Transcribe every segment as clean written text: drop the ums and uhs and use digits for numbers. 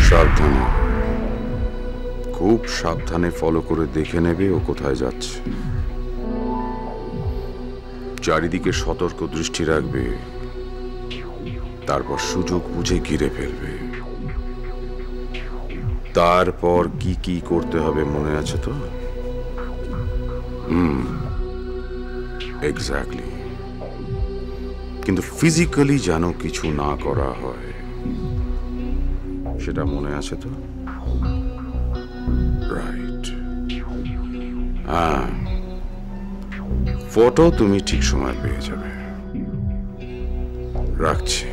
সাবধানে, খুব সাবধানে ফলো করে দেখে নেবে ও কোথায় যাচ্ছে। চারিদিকে সতর্ক দৃষ্টি রাখবে, তারপর সুযোগ বুঝে ঘিরে ফেলবে। তারপর কি কি করতে হবে মনে আছে তো? এক্স্যাক্টলি। কিন্তু ফিজিক্যালি যেন কিছু না করা হয়, সেটা মনে আছে তো? রাইট। হ্যাঁ, ফটো তুমি ঠিক সময় পেয়ে যাবে। রাখছি।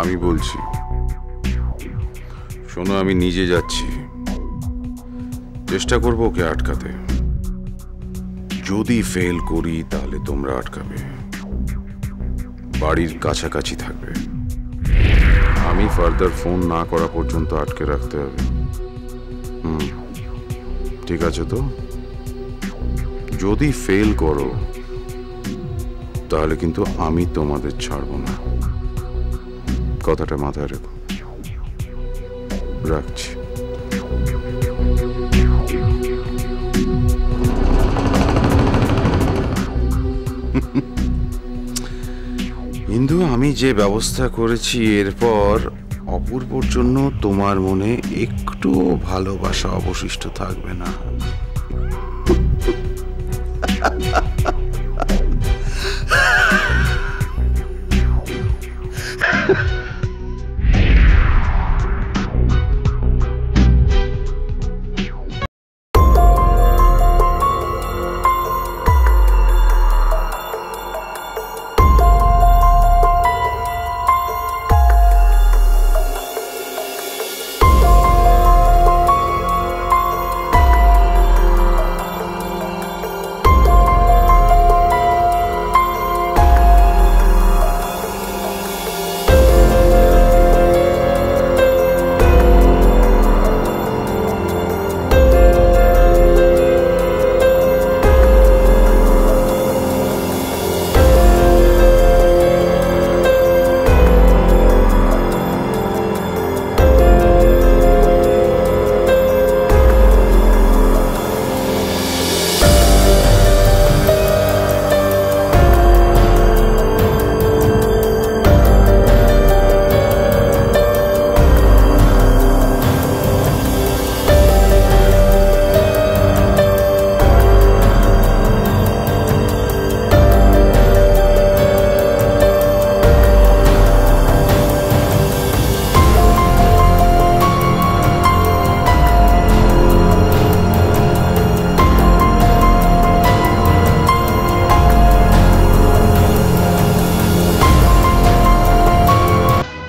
আমি বলছি, শোনো, আমি নিজে যাচ্ছি, চেষ্টা করবো ওকে আটকাতে। যদি ফেল করি তাহলে তোমরা আটকাবে, বাড়ির কাছাকাছি থাকবে। আমি ফার্দার ফোন না করা পর্যন্ত আটকে রাখতে হবে। ঠিক আছে তো? যদি ফেল করো তাহলে কিন্তু আমি তোমাদের ছাড়বো না, কথাটা মাথায় রেখো। রাখছি। কিন্তু আমি যে ব্যবস্থা করেছি, এরপর অপূর্বর জন্য তোমার মনে একটু ভালোবাসা অবশিষ্ট থাকবে না।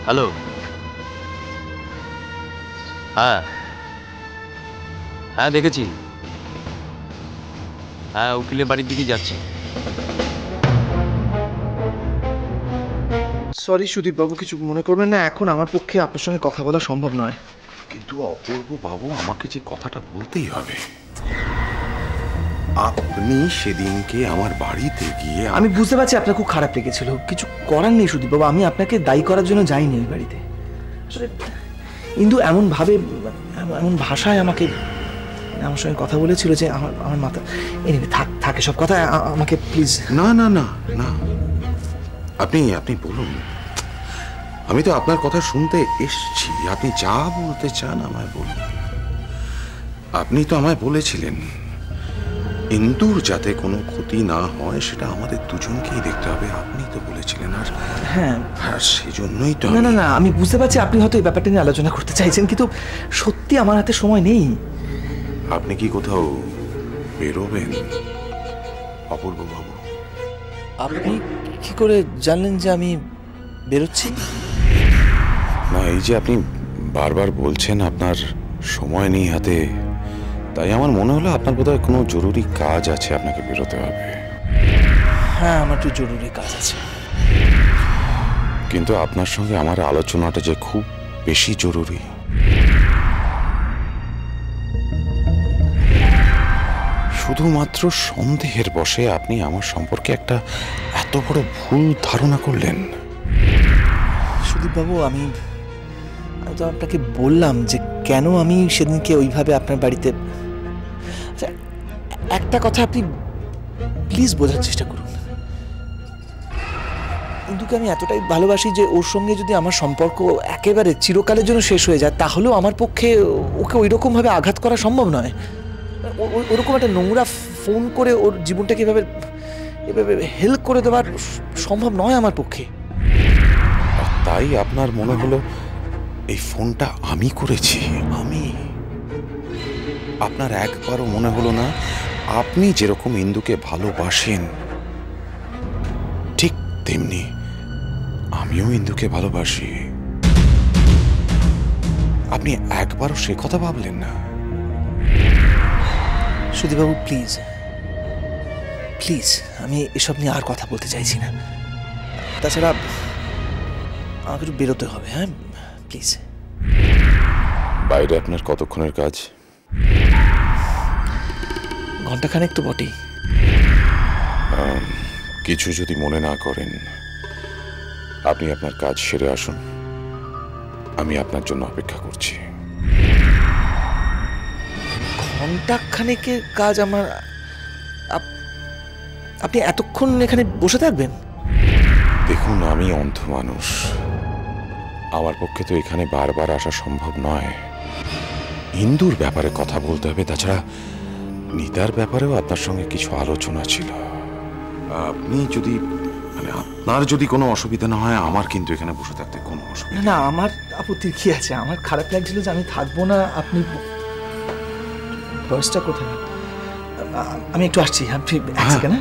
হ্যালো। হ্যাঁ হ্যাঁ দেখেছি। হ্যাঁ, উকিলের বাড়ির দিকে যাচ্ছি। সরি সুদীপবাবু, কিছু মনে করবেন না, এখন আমার পক্ষে আপনার সঙ্গে কথা বলা সম্ভব নয়। কিন্তু অপূর্ব বাবু, আমাকে যে কথাটা বলতেই হবে। আপনি সেদিনকে আমার বাড়িতে গিয়ে, আমি বুঝতে পারছি আপনার খুব খারাপ লেগেছিল, কিছু করার নেই সুদীপবাবু, আমি আপনাকে দায়ী করার জন্য যাইনি ওই বাড়িতে। আসলে কিন্তু এমন ভাষায় আমাকে আমার সঙ্গে কথা বলেছিল যে আমার মাথা এনে থাকে সব কথা। আমাকে প্লিজ। না না না না, আপনি বলুন। আমি তো আপনার কথা শুনতে এসছি, আপনি যা বলতে চান আমায় বলুন। আপনি তো আমায় বলেছিলেন ইন্দুর যাতে কোনো ক্ষতি না হয় সেটা আমাদের দুজনকেই দেখতে হবে, আপনি তো বলেছিলেন। আর হ্যাঁ, সেজন্যই তো। না না না, আমি বুঝতে পারছি আপনি হয়তো এই ব্যাপারটা নিয়ে আলোচনা করতে চাইছেন, কিন্তু সত্যি আমার হাতে সময় নেই। আপনি কি কোথাও বেরোবেন অপূর্ব বাবু? আপনি কি করে জানলেন যে আমি বেরোচ্ছি? না, এই যে আপনি বারবার বলছেন আপনার সময় নেই হাতে, তাই আমার মনে হলো আপনার বোধহয় কোনো জরুরি কাজ আছে, আপনাকে বেরোতে হবে। হ্যাঁ, আমার একটু জরুরি কাজ আছে। কিন্তু আপনার সঙ্গে আমার আলোচনাটা যে খুব বেশি জরুরি। শুধুমাত্র সন্দেহের বশে আপনি আমার সম্পর্কে একটা এত বড় ভুল ধারণা করলেন। সুদীপবাবু, আমি তো আপনাকে বললাম যে কেন আমি সেদিনকে ওইভাবে আপনার বাড়িতে। আচ্ছা, একটা কথা আপনি প্লিজ বোঝার চেষ্টা করুন। ইন্দুকে আমি এতটাই ভালোবাসি যে ওর সঙ্গে যদি আমার সম্পর্ক একেবারে চিরকালের জন্য শেষ হয়ে যায়, তাহলেও আমার পক্ষে ওকে ওই রকমভাবে আঘাত করা সম্ভব নয়। ওরকম একটা নোংরা ফোন করে ওর জীবনটাকে এভাবে এভাবে হেল্প করে দেওয়ার সম্ভব নয় আমার পক্ষে। তাই আপনার মনে হলো এই ফোনটা আমি করেছি? আমি? আপনার একবারও মনে হলো না আপনি যেরকম ইন্দুকে ভালোবাসেন ঠিক তেমনি আমিও ইন্দুকে ভালোবাসি? আপনি একবারও সে কথা ভাবলেন না? সুদীপবাবু, প্লিজ প্লিজ, আমি এসব নিয়ে আর কথা বলতে চাইছি না। তাছাড়া আমাকে একটু বেরোতে হবে। হ্যাঁ, প্লিজ। বাইরে আপনার কতক্ষণের কাজ? ঘন্টাখানেক তো বটেই। কিছু যদি মনে না করেন, আপনি আপনার কাজ সেরে আসুন, আমি আপনার জন্য অপেক্ষা করছি। ঘন্টাখানেকের কাজ আমার? আপনি এতক্ষণ এখানে বসে থাকবেন? দেখুন, আমি অন্ধ মানুষ, আমার পক্ষে তো এখানে বারবার আসা সম্ভব নয়। ইন্দুর ব্যাপারে কথা বলতে হবে, তাছাড়া নিতার ব্যাপারেও আপনার সঙ্গে কিছু আলোচনা ছিল। আপনি যদি আপনার যদি কোনো অসুবিধা না হয়, আমার কিন্তু এখানে বসে থাকতে কোনো অসুবিধা না, আমার আপত্তির কি আছে? আমার খারাপ লাগছিল যে আমি থাকবো না। আপনি বয়সটা কোথায়? আমি একটু আসছি। আপনি এক সেকেন্ড।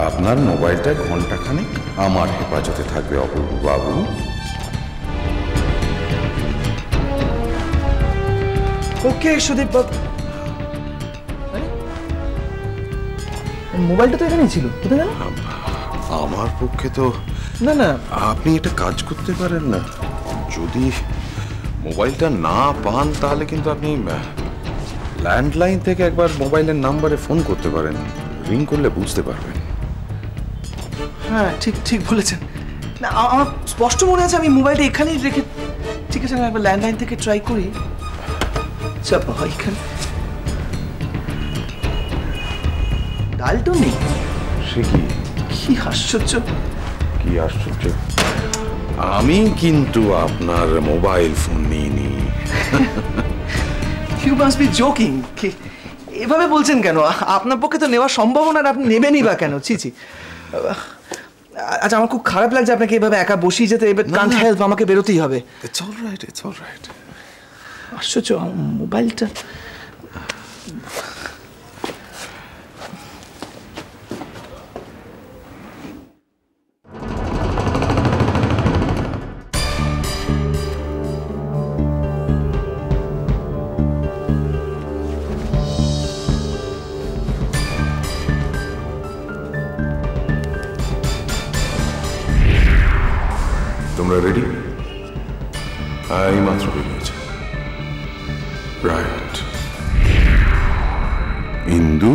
আপনার মোবাইলটা ঘন্টাখানেক আমার হেফাজতে থাকবে অপূর্ব বাবু। ওকে সুদীপ বাবু। মোবাইলটা তো এখানেই ছিল, কোথায় গেল? আমার পক্ষে তো না না, আপনি একটা কাজ করতে পারেন না, যদি মোবাইলটা না পান তাহলে কিন্তু আপনি ল্যান্ডলাইন থেকে একবার মোবাইলের নাম্বারে ফোন করতে পারেন, রিং করলে বুঝতে পারবেন। হ্যাঁ, ঠিক ঠিক বলেছেন। না, আমার স্পষ্ট মনে আছে আমি মোবাইলটা এখানেই রেখে। ঠিক আছে, আমি একবার ল্যান্ডলাইন থেকে ট্রাই করি। চাপা এখানে ডালটা নেই। সে কি? কি আশ্চর্য! কি আশ্চর্য! আমি কিন্তু আপনার মোবাইল ফোন নিইনি। You must be joking. এভাবে বলছেন কেন? আপনার পক্ষে তো নেওয়া সম্ভব না, আপনি নেবেনই বা কেন? ছি ছি। আচ্ছা, আমার খুব খারাপ লাগছে আপনাকে এভাবে একা বসিয়ে যেতে। এবার কান্ট হেল্প, আমাকে বেরোতেই হবে। It's alright, it's alright. আশ্চর্য, মোবাইলটা। তোমরা রেডি? এই মাত্র বেরিয়েছে। রাইট। ইন্দু,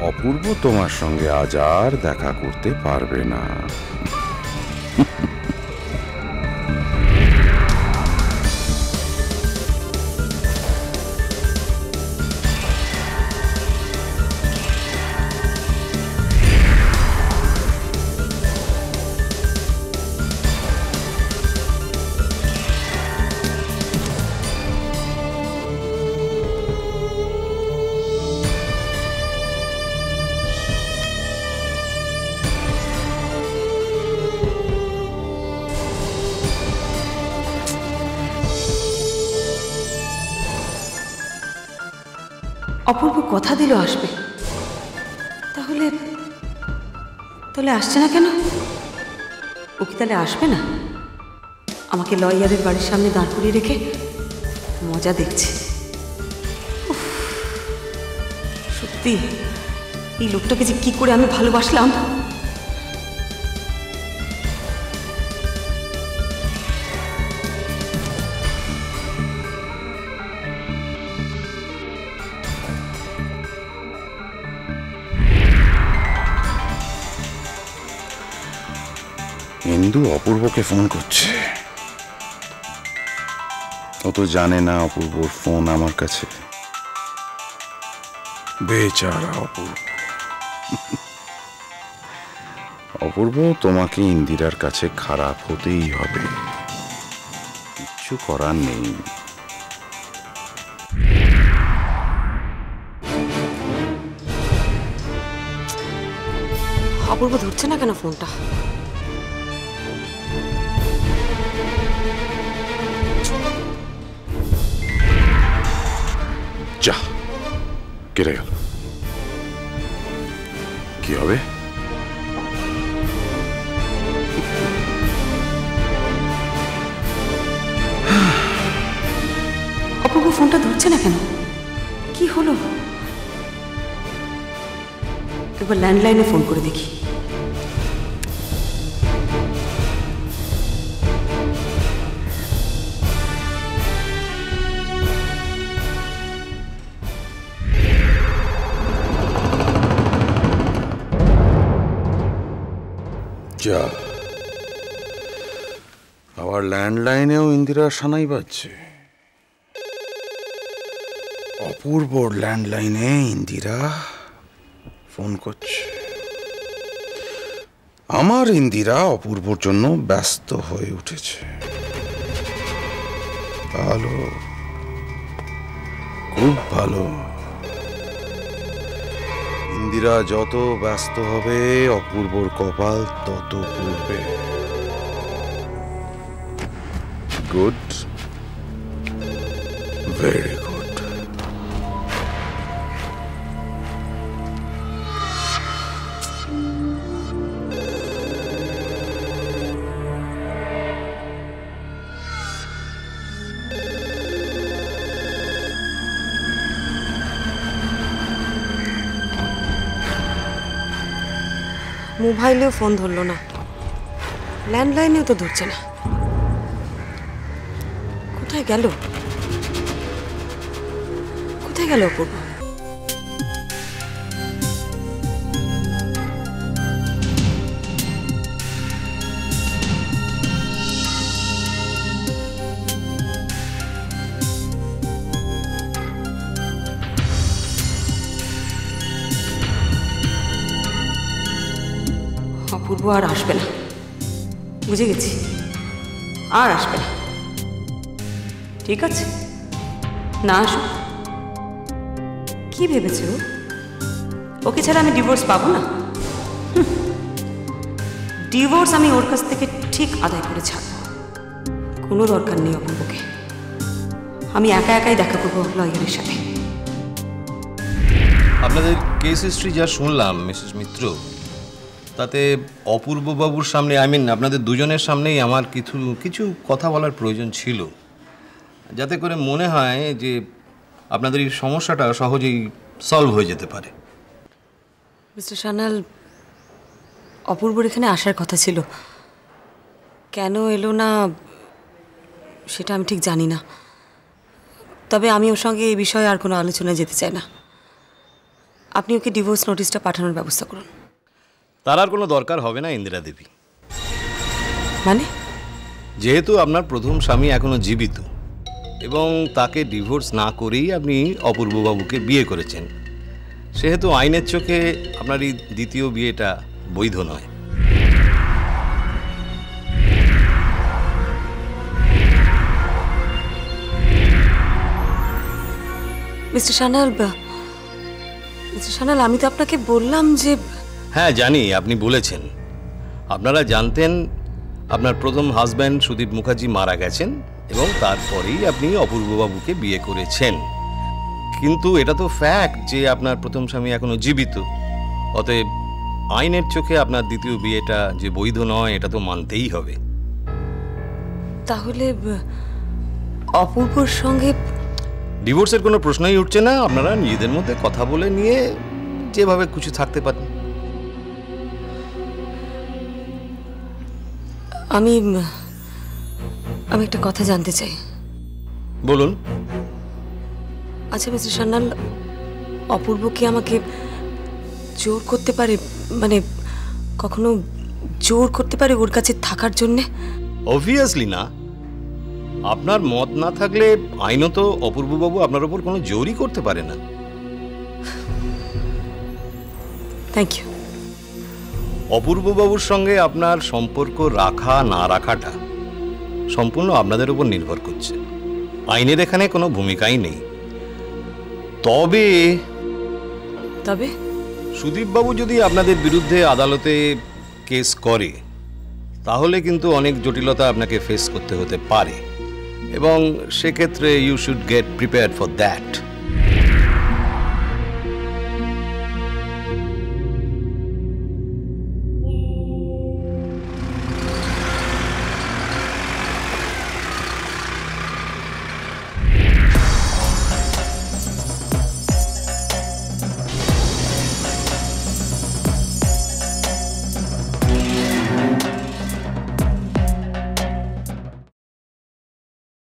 অপূর্ব তোমার সঙ্গে আজ আর দেখা করতে পারবে না। অপূর্ব কথা দিল আসবে, তাহলে তাহলে আসছে না কেন? ও কি তাহলে আসবে না? আমাকে লয়ারের বাড়ির সামনে দাঁড় করিয়ে রেখে মজা দেখছে। উফ, সত্যি এই লোকটাকে যে কি করে আমি ভালোবাসলাম। ইন্দু অপূর্বকে ফোন করছে। ও তো জানে না অপূর্বর ফোন আমার কাছে। বেচারা অপূর্ব। অপূর্ব, তোমাকে ইন্দিরার কাছে খারাপ হতেই হবে, কিচ্ছু করার নেই। অপূর্ব ধরছে না কেন ফোনটা? যা, কেটে গেল। কি হবে? অপূর্ব ফোনটা ধরছে না কেন? কি হলো? একবার ল্যান্ডলাইনে ফোন করে দেখি। যা, আবার ল্যান্ডলাইনেও ইন্দিরা সানাই বাজছে। অপূর্বর ল্যান্ডলাইনে ইন্দিরা ফোন করছে। আমার ইন্দিরা অপূর্বর জন্য ব্যস্ত হয়ে উঠেছে। ভালো, খুব ভালো। ইন্দিরা যত ব্যস্ত হবে অপূর্বর কপাল তত পুড়বে। Good, very good. মোবাইলেও ফোন ধরলো না, ল্যান্ডলাইনেও তো ধরছে না। কোথায় গেল? কোথায় গেল অপূর্ব? অপূর্ব আর আসবে না, বুঝে গেছি, আর আসবে না। ঠিক আছে, না আসুক। কি ভেবেছে ও? ওকে ছাড়া আমি ডিভোর্স পাবো না? ডিভোর্স আমি ওর কাছ থেকে ঠিক আদায় করে ছাড়বো। কোনো দরকার নেই অপূর্বকে। আমি একা একাই দেখা করবো লয়ারের সাথে। আপনাদের কেস হিস্ট্রি যা শুনলাম মিসেস মিত্র, তাতে অপূর্ববাবুর সামনে, আপনাদের দুজনের সামনেই আমার কিছু কথা বলার প্রয়োজন ছিল, যাতে করে মনে হয় যে আপনাদের এই সমস্যাটা সহজেই সলভ হয়ে যেতে পারে। মিস্টার সান্যাল, অপূর্বর এখানে আসার কথা ছিল, কেন এলো না সেটা আমি ঠিক জানি না। তবে আমি ওর সঙ্গে এই বিষয়ে আর কোনো আলোচনায় যেতে চাই না। আপনি ওকে ডিভোর্স নোটিশটা পাঠানোর ব্যবস্থা করুন। তার আর কোনো দরকার হবে না ইন্দিরা দেবী। মানে? যেহেতু আপনার প্রথম স্বামী এখনো জীবিত এবং তাকে ডিভোর্স না করেই আপনি অপূর্ববাবুকে বিয়ে করেছেন, সেহেতু আইনের চোখে আপনার এই দ্বিতীয় বিয়েটা বৈধ নয়। মিস্টার সান্যাল, আমি তো আপনাকে বললাম যে... হ্যাঁ জানি, আপনি বলেছেন। আপনারা জানতেন আপনার প্রথম হাজব্যান্ড সুদীপ মুখার্জি মারা গেছেন এবং তারপরেই আপনি অপূর্ববাবুকে বিয়ে করেছেন। কিন্তু এটা তো ফ্যাক্ট যে আপনার প্রথম স্বামী এখনো জীবিত, অতএব আইনের চোখে আপনার দ্বিতীয় বিয়েটা যে বৈধ নয় এটা তো মানতেই হবে। তাহলে অপূর্বর সঙ্গে ডিভোর্সের কোনো প্রশ্নই উঠছে না, আপনারা নিজেদের মধ্যে কথা বলে নিয়ে যেভাবে খুশি থাকতে পারেন। আমি একটা কথা জানতে চাই। বলুন। আচ্ছা মিস্টার সান্যাল, অপূর্ব কি আমাকে জোর করতে পারে, মানে কখনো জোর করতে পারে ওর কাছে থাকার জন্যে? অবভিয়াসলি না। আপনার মত না থাকলে আইনত অপূর্ববাবু আপনার উপর কোনো জোরই করতে পারে না। Thank you. অপূর্ববাবুর সঙ্গে আপনার সম্পর্ক রাখা না রাখাটা সম্পূর্ণ আপনাদের উপর নির্ভর করছে, আইনের এখানে কোনো ভূমিকাই নেই। তবে তবে সুদীপবাবু যদি আপনাদের বিরুদ্ধে আদালতে কেস করে তাহলে কিন্তু অনেক জটিলতা আপনাকে ফেস করতে হতে পারে, এবং সেক্ষেত্রে you should get prepared for that.